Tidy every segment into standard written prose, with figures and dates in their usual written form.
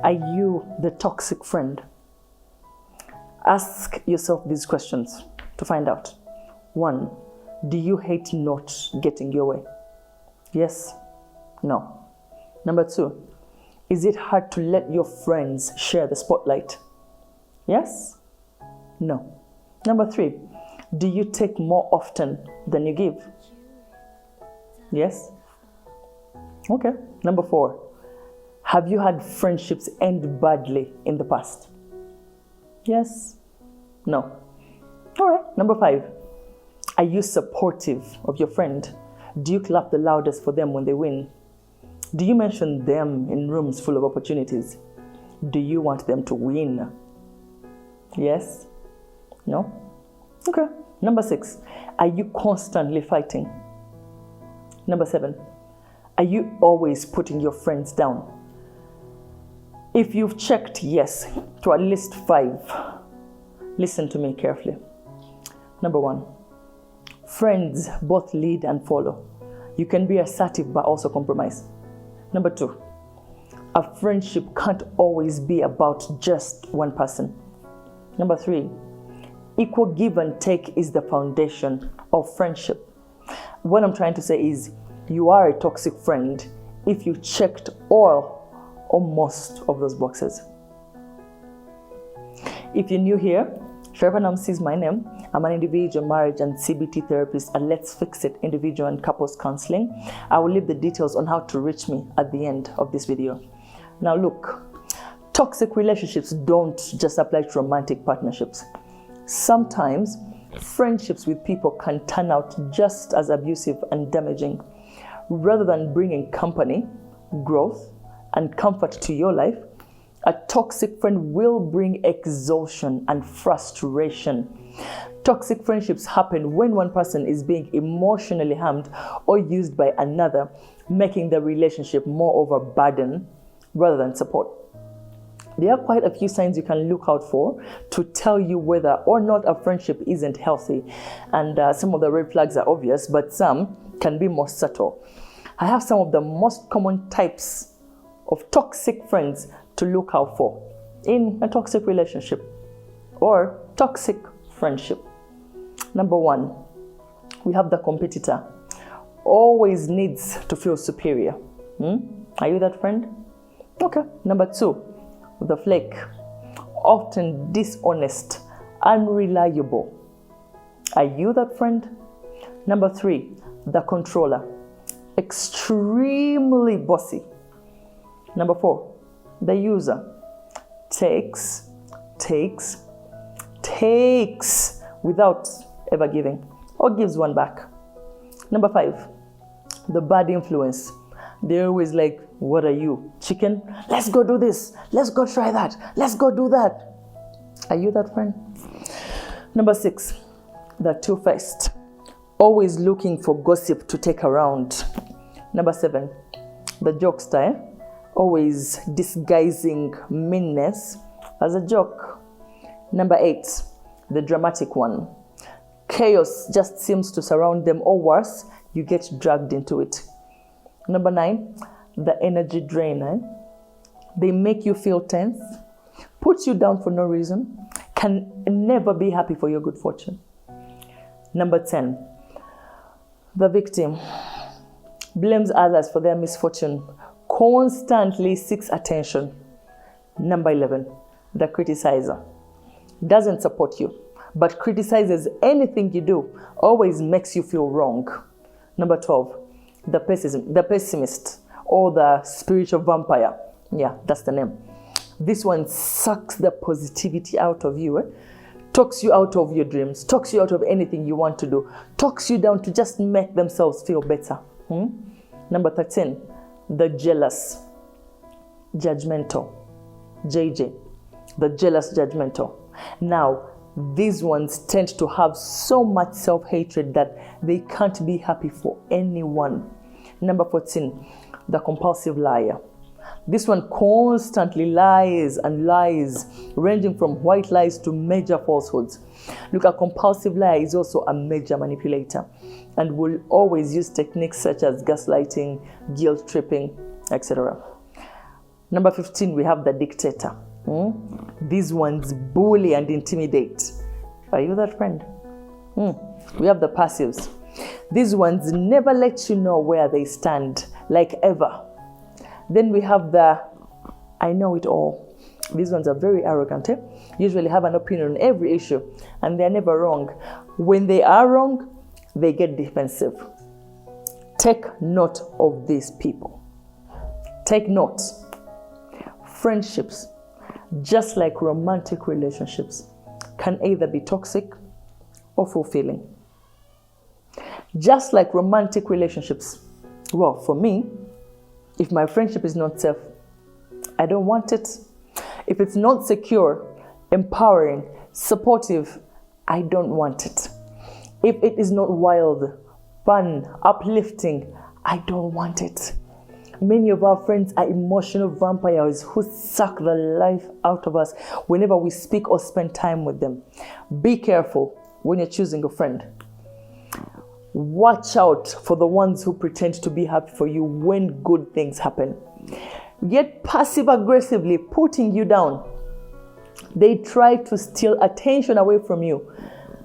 Are you the toxic friend? Ask yourself these questions to find out. 1, do you hate not getting your way? Yes? No? Number 2, is it hard to let your friends share the spotlight? Yes? No? Number 3, do you take more often than you give? Yes? Okay. Number 4, have you had friendships end badly in the past? Yes? No? All right. Number 5, are you supportive of your friend? Do you clap the loudest for them when they win? Do you mention them in rooms full of opportunities? Do you want them to win? Yes? No? Okay. Number 6, are you constantly fighting? Number 7, are you always putting your friends down? If you've checked yes to at least 5, listen to me carefully. Number 1, friends both lead and follow. You can be assertive but also compromise. Number 2, a friendship can't always be about just one person. Number 3, equal give and take is the foundation of friendship. What I'm trying to say is you are a toxic friend if you checked all or most of those boxes. If you're new here, Sharifah Namusisi is my name. I'm an individual marriage and CBT therapist at Let's Fix It individual and couples counseling. I will leave the details on how to reach me at the end of this video. Now look, toxic relationships don't just apply to romantic partnerships. Sometimes friendships with people can turn out just as abusive and damaging. Rather than bringing company, growth, and comfort to your life, a toxic friend will bring exhaustion and frustration. Toxic friendships happen when one person is being emotionally harmed or used by another, making the relationship more of a burden rather than support. There are quite a few signs you can look out for to tell you whether or not a friendship isn't healthy. And some of the red flags are obvious, but some can be more subtle. I have some of the most common types of toxic friends to look out for in a toxic relationship or toxic friendship. Number 1, we have the competitor. Always needs to feel superior. Are you that friend? Okay. Number 2, the flake. Often dishonest, unreliable. Are you that friend? Number 3, the controller. Extremely bossy. Number 4, the user. Takes without ever giving or gives one back. Number 5, the bad influence. They're always like, what are you, chicken? Let's go do this. Let's go try that. Let's go do that. Are you that friend? Number 6, the two-faced. Always looking for gossip to take around. Number 7, the jokester. Always disguising meanness as a joke. Number 8, the dramatic one. Chaos just seems to surround them, or worse, you get dragged into it. Number 9, the energy drainer. They make you feel tense, put you down for no reason, can never be happy for your good fortune. Number 10, the victim. Blames others for their misfortune, constantly seeks attention. Number 11, the criticizer. Doesn't support you, but criticizes anything you do, always makes you feel wrong. Number 12, the pessimist or the spiritual vampire. Yeah, that's the name. This one sucks the positivity out of you, talks you out of your dreams, talks you out of anything you want to do, talks you down to just make themselves feel better. Number 13, the jealous, judgmental. JJ, the jealous, judgmental. Now, these ones tend to have so much self-hatred that they can't be happy for anyone. Number 14, the compulsive liar. This one constantly lies and lies, ranging from white lies to major falsehoods. Look, a compulsive liar is also a major manipulator and will always use techniques such as gaslighting, guilt tripping, etc. Number 15, we have the dictator. These ones bully and intimidate. Are you that friend? We have the passives. These ones never let you know where they stand, like ever. Then we have the I know it all. These ones are very arrogant. Usually have an opinion on every issue, and they're never wrong. When they are wrong, they get defensive. Take note of these people. Take note. Friendships, just like romantic relationships, can either be toxic or fulfilling. Just like romantic relationships, well, for me, if my friendship is not safe, I don't want it. If it's not secure, empowering, supportive, I don't want it. If it is not wild, fun, uplifting, I don't want it. Many of our friends are emotional vampires who suck the life out of us whenever we speak or spend time with them. Be careful when you're choosing a friend. Watch out for the ones who pretend to be happy for you when good things happen, yet passive aggressively putting you down. They try to steal attention away from you.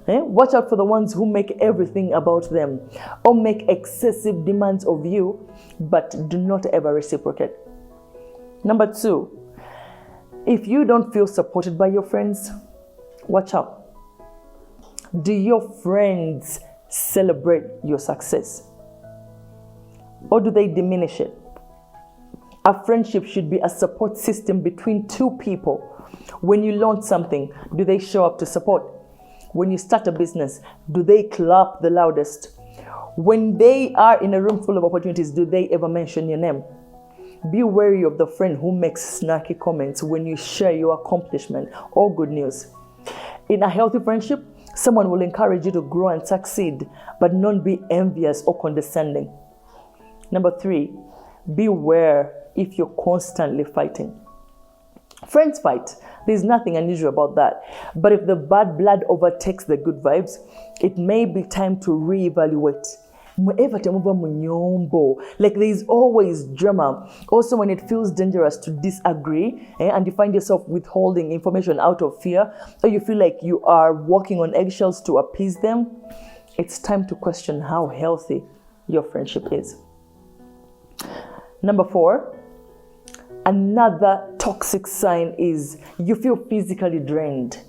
Watch out for the ones who make everything about them or make excessive demands of you, but do not ever reciprocate. Number 2, if you don't feel supported by your friends, watch out. Do your friends celebrate your success, or do they diminish it? A friendship should be a support system between two people. When you launch something, do they show up to support? When you start a business, do they clap the loudest? When they are in a room full of opportunities, do they ever mention your name? Be wary of the friend who makes snarky comments when you share your accomplishment or good news. In a healthy friendship, someone will encourage you to grow and succeed, but not be envious or condescending. Number 3, beware if you're constantly fighting. Friends fight. There's nothing unusual about that. But if the bad blood overtakes the good vibes, it may be time to reevaluate. Like there's always drama. Also, when it feels dangerous to disagree and you find yourself withholding information out of fear, or you feel like you are walking on eggshells to appease them, it's time to question how healthy your friendship is. Number 4, another toxic sign is you feel physically drained.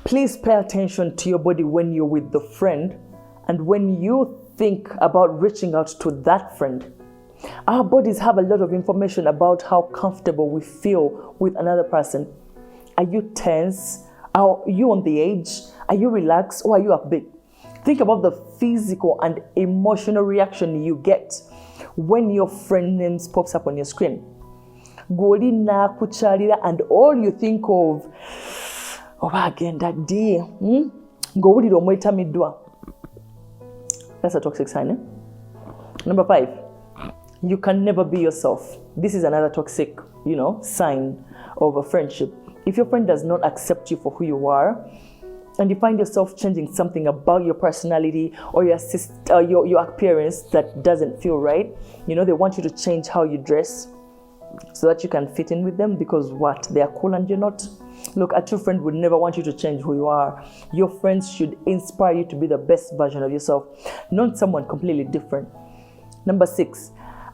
Please pay attention to your body when you're with the friend and when you think about reaching out to that friend. Our bodies have a lot of information about how comfortable we feel with another person. Are you tense? Are you on the edge? Are you relaxed, or are you upbeat? Think about the physical and emotional reaction you get when your friend names pops up on your screen. Golina kuchalira, and all you think of, again that day, Gowuliro mweta midwa. That's a toxic sign. Number 5, you can never be yourself. This is another toxic, sign of a friendship. If your friend does not accept you for who you are, and you find yourself changing something about your personality or your appearance that doesn't feel right, they want you to change how you dress so that you can fit in with them because they are cool and you're not. Look, a true friend would never want you to change who you are. Your friends should inspire you to be the best version of yourself, not someone completely different. Number 6,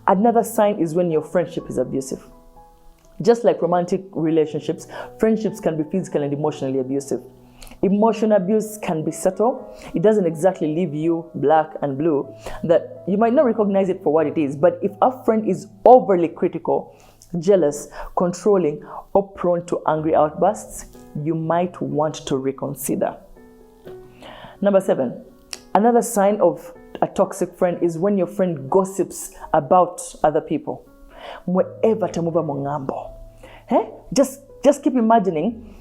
another sign is when your friendship is abusive. Just like romantic relationships, friendships can be physical and emotionally abusive. Emotional abuse can be subtle. It doesn't exactly leave you black and blue. That you might not recognize it for what it is, but if a friend is overly critical, jealous, controlling, or prone to angry outbursts, you might want to reconsider. Number 7, another sign of a toxic friend is when your friend gossips about other people. Just keep imagining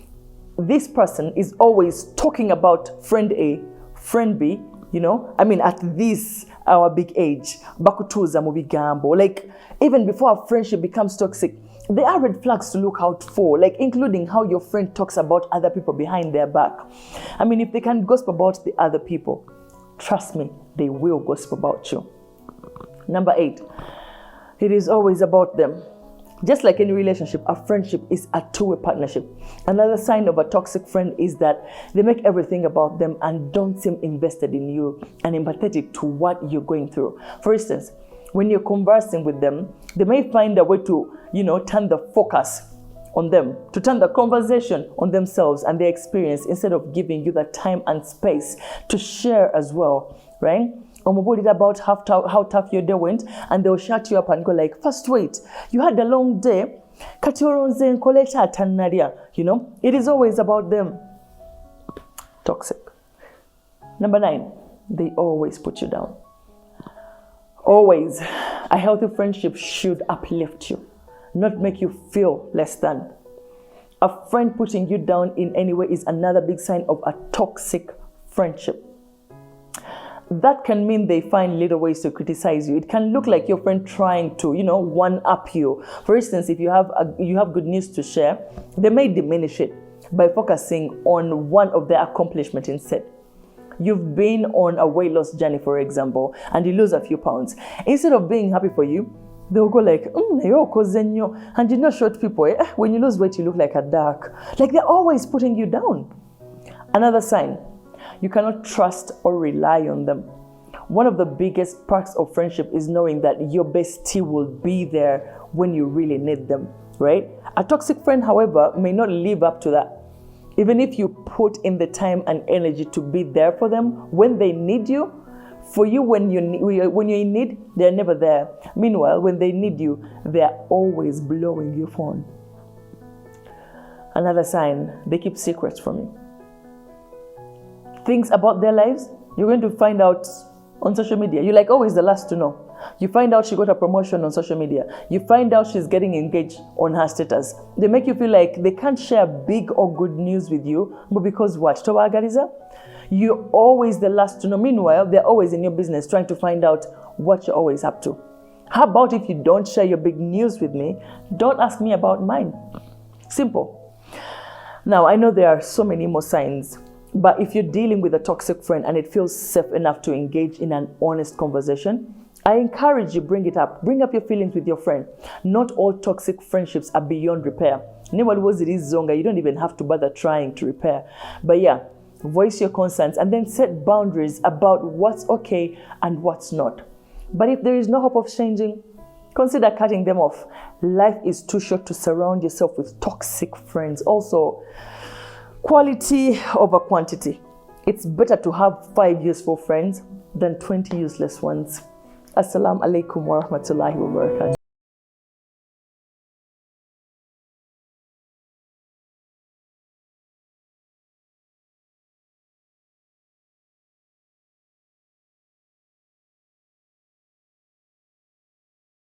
this person is always talking about friend A, friend B, at this our big age, bakutuza mu bigambo. Like even before a friendship becomes toxic, there are red flags to look out for, like including how your friend talks about other people behind their back. If they can gossip about the other people, trust me, they will gossip about you. Number 8, it is always about them. Just like any relationship, a friendship is a two-way partnership. Another sign of a toxic friend is that they make everything about them and don't seem invested in you and empathetic to what you're going through. For instance, when you're conversing with them, they may find a way to, turn the focus on them, to turn the conversation on themselves and their experience instead of giving you the time and space to share as well, right? About how tough your day went, and they'll shut you up and go like, first wait, you had a long day. It is always about them. Toxic. Number 9, they always put you down. Always. A healthy friendship should uplift you, not make you feel less than. A friend putting you down in any way is another big sign of a toxic friendship. That can mean they find little ways to criticize you. It can look like your friend trying to, one-up you. For instance, if you have good news to share, they may diminish it by focusing on one of their accomplishments instead. You've been on a weight loss journey, for example, and you lose a few pounds. Instead of being happy for you, they'll go like, and you know short people, when you lose weight, you look like a duck. Like they're always putting you down. Another sign, you cannot trust or rely on them. One of the biggest perks of friendship is knowing that your bestie will be there when you really need them, right? A toxic friend, however, may not live up to that. Even if you put in the time and energy to be there for them when they need you, for you when you're in need, they're never there. Meanwhile, when they need you, they're always blowing your phone. Another sign, they keep secrets from you. Things about their lives, you're going to find out on social media. You're like always the last to know. You find out she got a promotion on social media. You find out she's getting engaged on her status. They make you feel like they can't share big or good news with you, but because what? You're always the last to know. Meanwhile, they're always in your business trying to find out what you're always up to. How about if you don't share your big news with me, don't ask me about mine? Simple. Now, I know there are so many more signs, but if you're dealing with a toxic friend and it feels safe enough to engage in an honest conversation, I encourage you, bring it up. Bring up your feelings with your friend. Not all toxic friendships are beyond repair. You don't even have to bother trying to repair. But yeah, voice your concerns and then set boundaries about what's okay and what's not. But if there is no hope of changing, consider cutting them off. Life is too short to surround yourself with toxic friends. Also, quality over quantity. It's better to have 5 useful friends than 20 useless ones. Assalamu alaikum wa rahmatullahi wa barakatuh.